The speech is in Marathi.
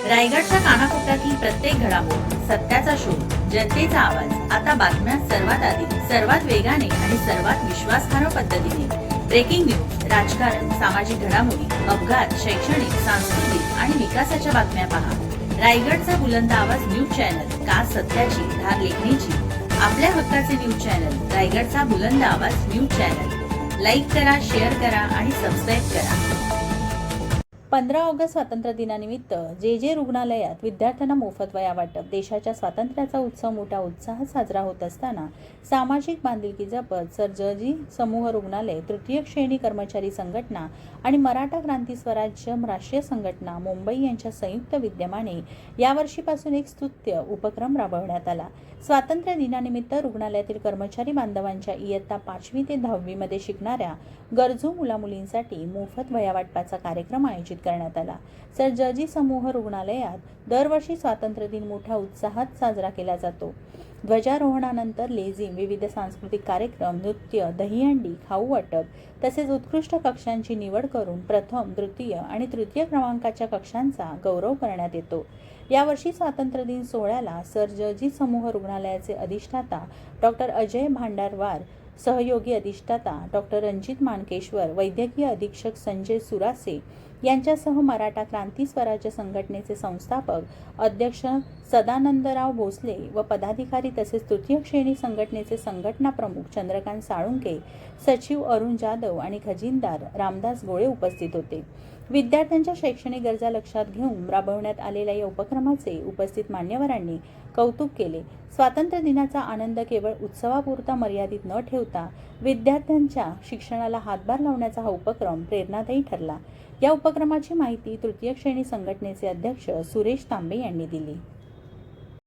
रायगडच्या कानाकोपऱ्यातील प्रत्येक घडामोड, सत्याचा शोध, जनतेचा आवाज. आता बातम्या सर्वात आधी, सर्वात वेगाने आणि सर्वात विश्वासार्ह पद्धतीने. ब्रेकिंग न्यूज, राजकारण, सामाजिक घडामोडी, अपघात, शैक्षणिक, सांस्कृतिक आणि विकासाच्या बातम्या पहा. रायगडचा बुलंद आवाज न्यूज चॅनल, का सत्याची धार लेखणीची. आपल्या हक्काचे न्यूज चॅनल, रायगडचा बुलंद आवाज न्यूज चॅनल. लाईक करा, शेअर करा आणि सबस्क्राईब करा. 15 ऑगस्ट स्वातंत्र्य दिनानिमित्त जे रुग्णालयात विद्यार्थ्यांना मोफत वह्या वाटप. देशाच्या स्वातंत्र्याचा उत्सव मोठ्या उत्साहात साजरा होत असताना सामाजिक बांधिलकी जपत सर ज.जी. समूह रुग्णालय, तृतीय श्रेणी कर्मचारी संघटना आणि मराठा क्रांती स्वराज्य राष्ट्रीय संघटना मुंबई यांच्या संयुक्त विद्यमाने यावर्षीपासून एक स्तुत्य उपक्रम राबवण्यात आला. स्वातंत्र्य दिनानिमित्त रुग्णालयातील कर्मचारी बांधवांच्या इयत्ता 5वी ते 10वी मध्ये शिकणाऱ्या गरजू मुलामुलींसाठी मोफत वह्या वाटपाचा कार्यक्रम आयोजित करण्यात आला. सर ज.जी. समूह रुग्णालयात दरवर्षी स्वातंत्र्य दिन मोठ्या उत्साहात साजरा केला जातो. ध्वजारोहणानंतर लेझिम, विविध सांस्कृतिक कार्यक्रम, नृत्य, दहीहंडी, खाऊ वाटप तसेच उत्कृष्ट कक्षांची निवड करून प्रथम, द्वितीय आणि तृतीय क्रमांकाच्या कक्षांचा गौरव करण्यात येतो. यावर्षी स्वातंत्र्य दिन सोहळ्याला सर ज.जी. समूह रुग्णालयाचे अधिष्ठाता डॉक्टर अजय भांडारवार, सहयोगी अधिष्ठाता डॉक्टर रणजित मानकेश्वर, वैद्यकीय अधीक्षक संजय सुरासे यांच्यासह मराठा क्रांती स्वराज्य संघटनेचे संस्थापक अध्यक्ष सदानंदराव भोसले व पदाधिकारी तसेच तृतीय श्रेणी संघटनेचे संघटना प्रमुख चंद्रकांत साळुंके, सचिव अरुण जाधव आणि खजिनदार रामदास गोळे उपस्थित होते. विद्यार्थ्यांच्या शैक्षणिक गरजा लक्षात घेऊन राबवण्यात आलेल्या या उपक्रमाचे उपस्थित मान्यवरांनी कौतुक केले. स्वातंत्र्य दिनाचा आनंद केवळ उत्सवापुरता मर्यादित न ठेवता विद्यार्थ्यांच्या शिक्षणाला हातभार लावण्याचा हा उपक्रम प्रेरणादायी ठरला. या उपक्रमाची माहिती तृतीय श्रेणी संघटनेचे अध्यक्ष सुरेश तांबे यांनी दिली.